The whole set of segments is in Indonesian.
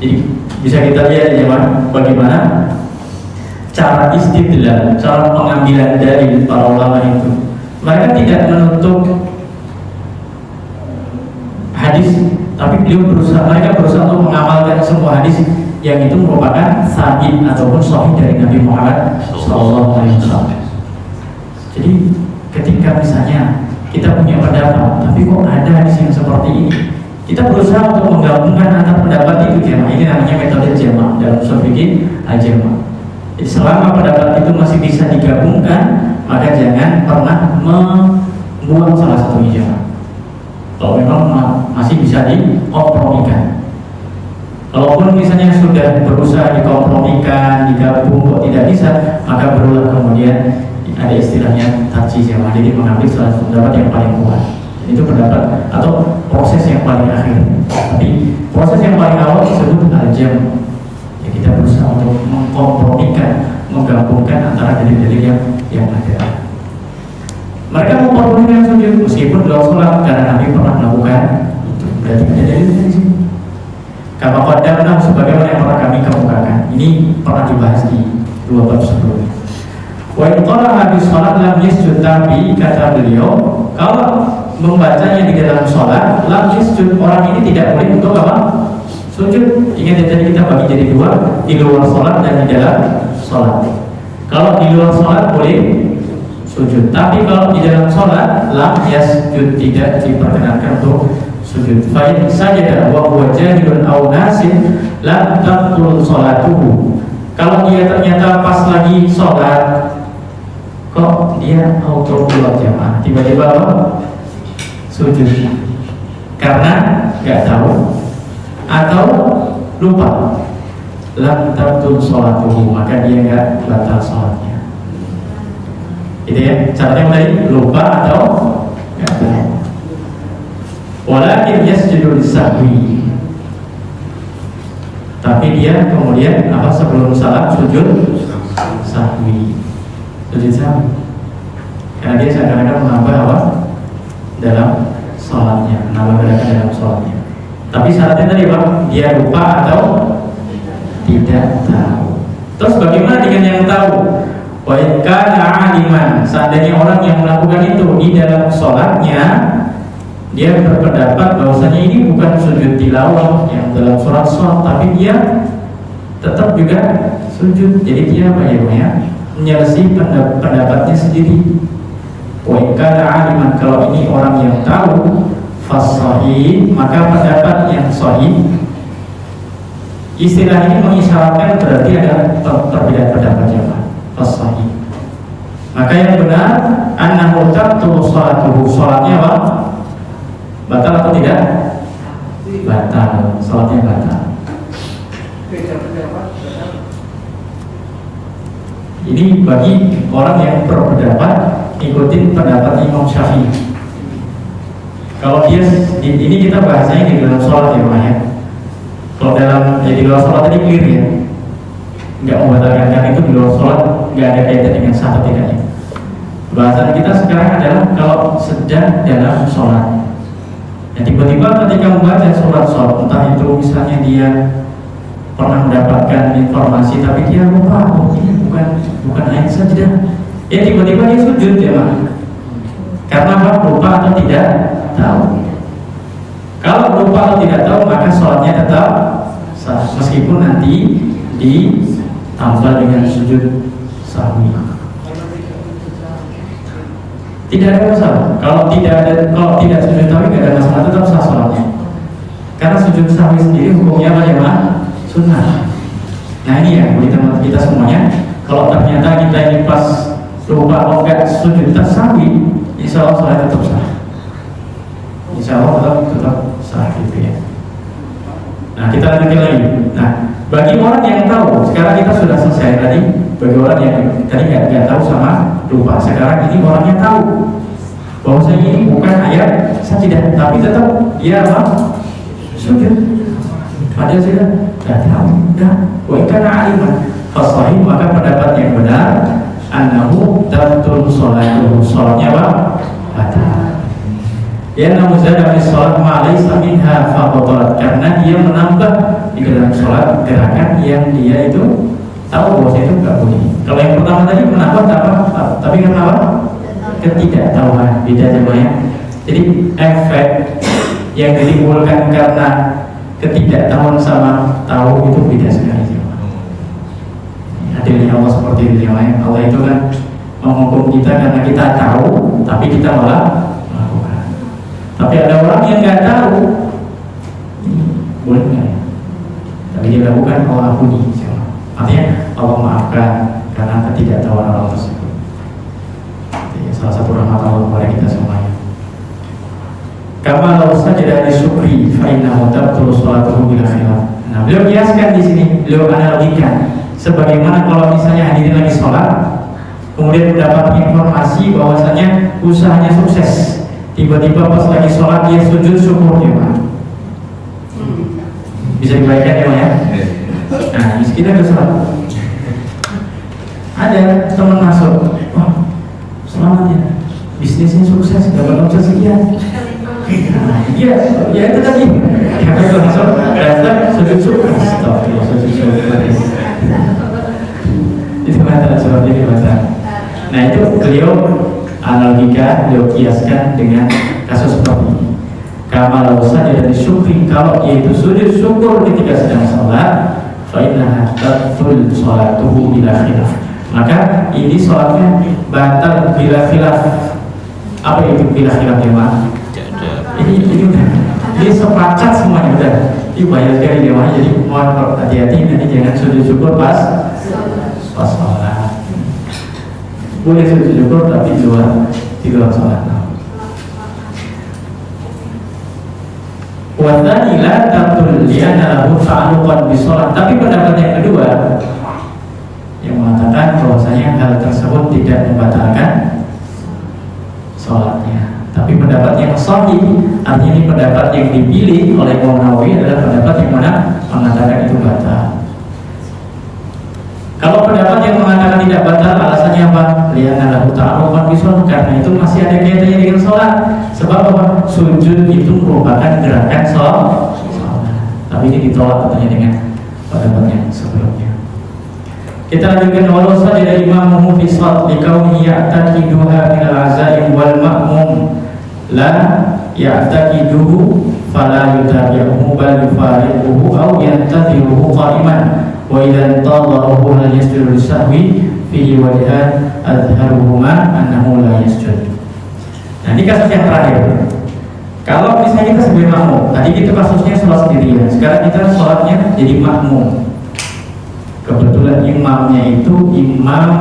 Jadi bisa kita lihat ya bagaimana cara istidlal, cara pengambilan dalil para ulama itu. Mereka tidak menutup hadis, tapi mereka berusaha untuk mengamalkan semua hadis yang itu merupakan sabit ataupun sahih dari Nabi Muhammad SAW. Jadi ketika misalnya kita punya pendapat, tapi kok ada hadis yang seperti ini, kita berusaha untuk menggabungkan antara pendapat itu jamaah. Ini namanya metode jamaah dalam ushul fikih al-jamaah. Jadi selama pendapat itu masih bisa digabungkan, maka jangan pernah membuang salah satu jamaah. Kalau memang masih bisa dikompromikan. Kalaupun misalnya sudah berusaha dikompromikan, digabung kok tidak bisa, maka berulang kemudian ada istilahnya tarjih jamaah. Jadi mengambil salah satu pendapat yang paling kuat. Itu pendapat atau proses yang paling akhir. Tapi proses yang paling awal disebut al-jam'. Ya, kita berusaha untuk mengkompromikan, menggabungkan antara dalil-dalil yang ada. Mereka memperbolehkan sujud meskipun dalam sholat karena Nabi pernah melakukan itu. Berarti ada dalil dari sini. Kama qaddamna sebagaimana yang pernah kami kemukakan. Ini pernah dibahas di 2 bab sebelumnya. Wa in qara'a habis sholat lam yasjud, tapi kata beliau kalau membacanya di dalam sholat lam yasjud, orang ini tidak boleh untuk apa? Sujud. Ingat ya, tadi kita bagi jadi 2, di luar sholat dan di dalam sholat. Kalau di luar sholat boleh sujud, tapi kalau di dalam sholat lam yasjud, tidak diperkenankan untuk sujud. Fa in sajada wa huwa jahilun aw nasin lam tabtul sholatuhu. Kalau dia ternyata pas lagi sholat kok dia auto keluar jamaah, tiba-tiba apa? Sujud karena nggak tahu atau lupa, lam tabtul sholatuhu, maka dia nggak batal sholatnya. Itu ya, caranya mulai lupa atau nggak tahu. Walakin yasjudu lisahwi, tapi dia kemudian apa sebelum salat sujud sahwi, sujud sahwi, karena dia seakan-akan menambah apa dalam sholatnya, menambah gerakan dalam sholatnya. Tapi syaratnya tadi Pak, dia lupa atau tidak tahu. Terus bagaimana dengan yang tahu? Wa in kana aliman, seandainya orang yang melakukan itu di dalam sholatnya, dia berpendapat bahwasanya ini bukan sujud tilawah yang dalam surat Shad, tapi dia tetap juga sujud. Jadi dia apa ya? Menyelesaikan pendapatnya sendiri. Wa in kana aliman, kalau ini orang yang tahu, fas-shahih, maka pendapat yang sahih. Istilah ini mengisyaratkan berarti ada perbedaan pendapat jamaah. Fas-shahih, maka yang benar annahu tabtul sholatuhu, sholatnya apa? Batal atau tidak? Batal, sholatnya batal. Ini bagi orang yang berpendapat ikutin pendapat Imam Syafi'i. Kalau dia ini kita bahasanya di dalam sholat ya Pak ya. Kalau di luar sholat tadi clear ya, nggak membatalkan, karena itu di luar sholat nggak ada kaitan dengan sah atau tidaknya. Bahasan kita sekarang adalah kalau sedang dalam sholat. Ya, tiba-tiba ketika membaca surat Shad, entah itu misalnya dia pernah mendapatkan informasi tapi dia lupa, oh ini bukan ayat sajdah. Ya tiba-tiba dia sujud ya Pak. Karena apa? Lupa atau tidak tahu. Kalau lupa atau tidak tahu, maka sholatnya tetap sah, meskipun nanti ditambah dengan sujud sahwi. Tidak ada masalah. Kalau tidak sujud sahwi tidak ada masalah, tetap sah sholatnya. Karena sujud sahwi sendiri hukumnya apa ya Pak? Sunnah. Nah ini ya bagi teman kita semuanya, kalau ternyata kita ini pas lupa atau enggak sujud sahwi, insya Allah sholat tetap sah. Insya Allah tetap sah gitu ya. Nah kita lanjutkan lagi. Nah bagi orang yang tahu, sekarang kita sudah selesai tadi. Bagi orang yang tadi nggak tahu sama lupa, sekarang ini orangnya tahu bahwasanya ini bukan ayat sajdah, tapi tetap dia apa? Sujud. Padahal sudah tahu, dah. Wa kana aliman fasahih, maka pendapat yang benar annahu tabtul sholatuhu, sholatnya apa? Batal. Ya namu zada fi sholat ma laysa minha fa batalat, karena karena dia menambah di dalam sholat gerakan yang dia itu tahu bahwa itu nggak boleh. Kalau yang pertama tadi menambah tapi kenapa? Ketidaktahuan, beda namanya. Jadi efek yang ditimbulkan karena ketidaktahuan sama tahu itu beda sekali. Adilnya Allah seperti itu namanya. Allah itu kan menghukum kita karena kita tahu, tapi kita malah melakukan. Tapi ada orang yang nggak tahu, boleh nggak ya? Tapi dia lakukan, Allah ampuni. Artinya Allah maafkan karena ketidaktahuan orang tersebut. Jadi, salah satu rahmat Allah kepada kita semuanya. Kama law sajada li syukri fa innahu tabtulu sholatuhu bila khilaf. Nah, beliau kiaskan di sini, beliau analogikan sebagaimana kalau misalnya hadirin lagi sholat, kemudian mendapat informasi bahwasanya usahanya sukses, tiba-tiba pas lagi sholat dia sujud syukur ya Pak. Bisa dibayangkan ya Pak ya? Nah, kita ke sholat, ada teman masuk, oh selamat ya, bisnisnya sukses, dapat omset sekian. Nah, iya, ya itu tadi. Kita langsung datang sujud syukur. Astagfirullah, sujud syukur. Itu kata seperti itu kata. Nah itu beliau analogika, beliau kiaskan dengan kasus seperti ini. Kamal saja dari syukri, kalau yaitu sujud syukur ketika sedang sholat, fa'innaha tabtul sholatuhu bila khilaf. Maka ini sholatnya batal bila khilaf. Apa itu bila khilaf ya Pak? Ini udah, ini sepakat semuanya udah. Ini banyak sekali ya Pak. Jadi mohon hati-hati nanti jangan sujud syukur pas sholat. Boleh sujud syukur tapi di luar sholat. Wadani la tabtul li'anna lahu ta'alluqan bi sholat. Tapi pendapat yang kedua yang mengatakan bahwasanya hal tersebut tidak membatalkan sholatnya. Tapi pendapat yang sahih, artinya ini pendapat yang dipilih oleh Imam Nawawi adalah pendapat yang mana mengatakan itu batal. Kalau pendapat yang mengatakan tidak batal, alasannya apa? Lihatlah lahu ta'alluqan bi sholat, karena itu masih ada kaitannya dengan sholat. Sebab apa? Sujud itu merupakan gerakan sholat. Tapi ini ditolak tentunya dengan pendapat yang sebelumnya. Kita lanjutkan, walau sajada imamuhu fi sholat likaunihi ya'taqiduha min al-azaim wal ma'mum la ya'taqiduhu fala yutabi'uhu bal yufariquhu aw yantadhiruhu qa'iman. Wa idza tadharuhu hal yasjudu lisahwi fihi wajhan adharuhuma annahu la yasjud. Nah ini kasus yang terakhir. Kalau misalnya kita sebagai makmum, tadi kita kasusnya sholat sendirian, sekarang kita sholatnya jadi makmum. Kebetulan imamnya itu imam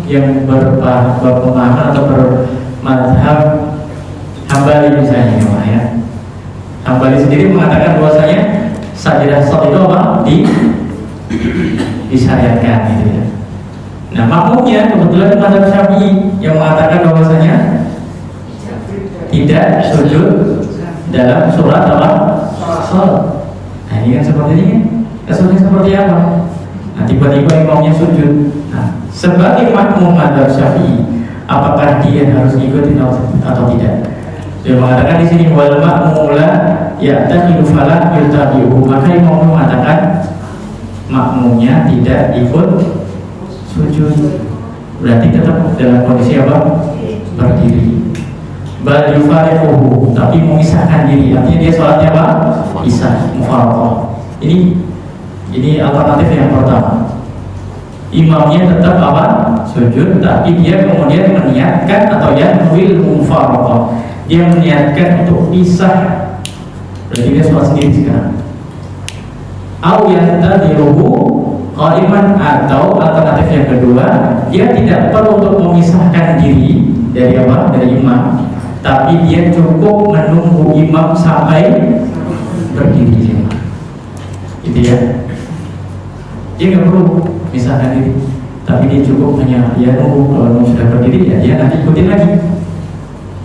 yang berpemahaman atau bermadhab Hambali misalnya ya. Hambali sendiri mengatakan bahwasanya sajadah sholat itu apa? Disyariatkan gitu ya. Nah makmumnya kebetulan madhab Syafi'i yang mengatakan bahwasanya tidak sujud dalam surat apa? Sholat. Nah ini kan seperti ini. Kasusnya seperti apa? Nah, tiba-tiba imamnya sujud. Nah, sebagai makmum mazhab Syafi'i, apakah dia harus ikutin atau tidak? Dia mengatakan di sini wal ma'mula ya'taqidu fala yutabi'uhu. Maka imam mengatakan makmumnya tidak ikut sujud. Berarti tetap dalam kondisi apa? Berdiri. Bal yufariquhu, tapi memisahkan diri. Artinya dia sholatnya apa? Isah, mufaraqah. Ini alternatif yang pertama. Imamnya tetap apa? Sujud, tapi dia kemudian meniatkan atau yanwil mufaraqah. Dia meniatkan untuk pisah. Berarti dia sholat sendiri sekarang. Au yantadhiruhu qa'iman, atau alternatif yang kedua, dia tidak perlu untuk memisahkan diri dari apa? Dari imam, tapi dia cukup menunggu imam sampai berdiri. Gitu ya. Dia nggak perlu misalkan diri, tapi dia cukup hanya dia nunggu. Kalau sudah berdiri ya dia nanti ikutin lagi.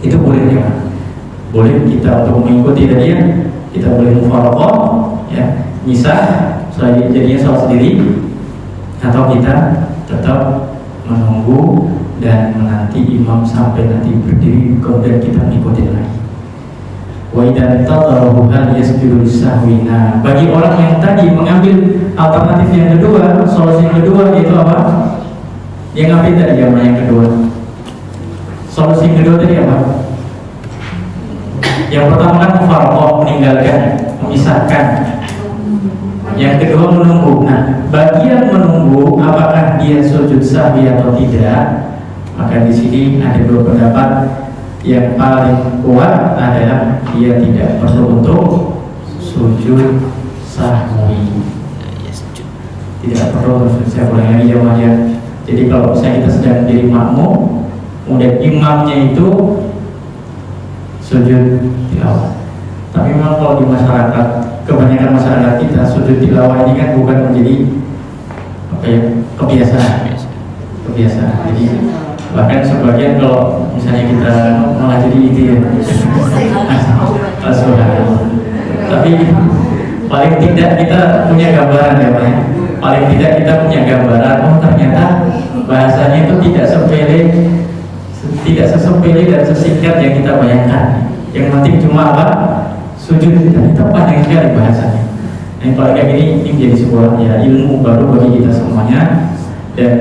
Itu boleh ya, boleh kita untuk mengikuti dia. Kita boleh mufaraqah ya, misah jadinya sholat sendiri, atau kita tetap menunggu dan menanti imam sampai nanti berdiri kemudian kita mengikuti lagi. Wa idza tadarahu hal yasjudu lisahwi. Nah, bagi orang yang tadi mengambil alternatif yang kedua, solusi yang kedua yaitu apa? Yang ngapain tadi yang kedua? Solusi yang kedua tadi apa? Yang pertama kan mufaraqah, meninggalkan, memisahkan. Yang kedua menunggu. Nah, bagian menunggu apakah dia sujud sahwi atau tidak? Maka di sini ada dua pendapat. Yang paling kuat adalah dia tidak perlu untuk sujud sahwi. Tidak perlu sujud sahwi lagi ya. Jadi kalau misalnya kita sedang menjadi makmum, kemudian imamnya itu sujud tilawah. Tapi memang kalau di masyarakat, kebanyakan masyarakat kita sujud tilawah ini kan bukan menjadi apa ya, kebiasaan. Jadi bahkan sebagian kalau misalnya kita malah jadi itu ya. Tapi paling tidak kita punya gambaran ya Pak ya. Paling tidak kita punya gambaran, oh ternyata bahasanya itu tidak sesepele dan sesingkat yang kita bayangkan. Yang penting cuma apa? Sujud. Dan itu panjang sekali bahasanya. Nah, kalau kayak gini, ini menjadi sebuah ya, ilmu baru bagi kita semuanya, dan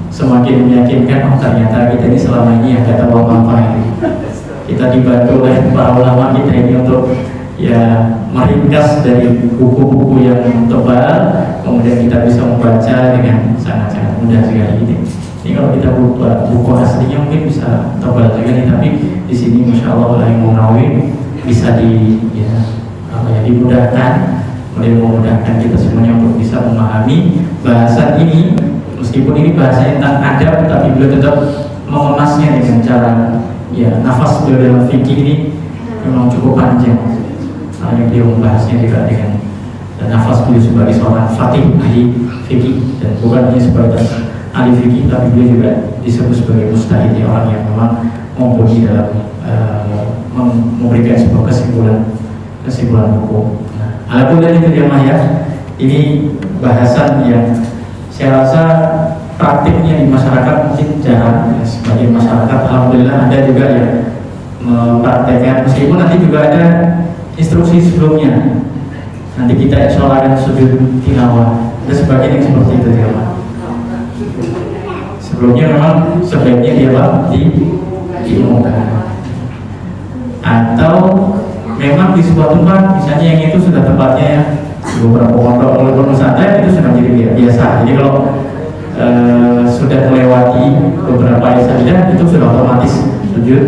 semakin meyakinkan, oh ternyata kita ini selama ini ya gak tahu apa-apa ini. Kita dibantu oleh para ulama kita ini untuk ya meringkas dari buku-buku yang tebal, kemudian kita bisa membaca dengan sangat-sangat mudah sekali ini. Ini kalau kita buka buku aslinya mungkin bisa tebal sekali, tapi di sini Masya Allah Imam Nawawi bisa dimudahkan, kemudian memudahkan kita semuanya untuk bisa memahami bahasan ini. Meskipun ini bahasa tentang adab, tapi beliau tetap mengemasnya dengan cara ya, nafas beliau dalam fikih ini memang cukup panjang. Makanya beliau membahasnya juga dengan nafas beliau sebagai seorang fatih ahli fikih, dan bukan hanya sebagai ahli fikih, tapi beliau juga disebut sebagai mujtahid, orang yang memang mumpuni dalam memberikan sebuah kesimpulan hukum. Alhamdulillah itu ya, ini bahasan yang saya rasa praktiknya di masyarakat mungkin jarang ya. Sebagai masyarakat alhamdulillah ada juga yang mempraktekkan, meskipun nanti juga ada instruksi sebelumnya. Nanti kita insya Allah akan sujud tilawah dan sebagainya seperti itu ya Pak. Sebelumnya memang sebaiknya dia Pak diumumkan. Atau memang di sebuah tempat misalnya yang itu sudah tempatnya ya, beberapa pondok oleh pesantren itu sudah menjadi biasa. Jadi kalau sudah melewati beberapa sajadah itu sudah otomatis sujud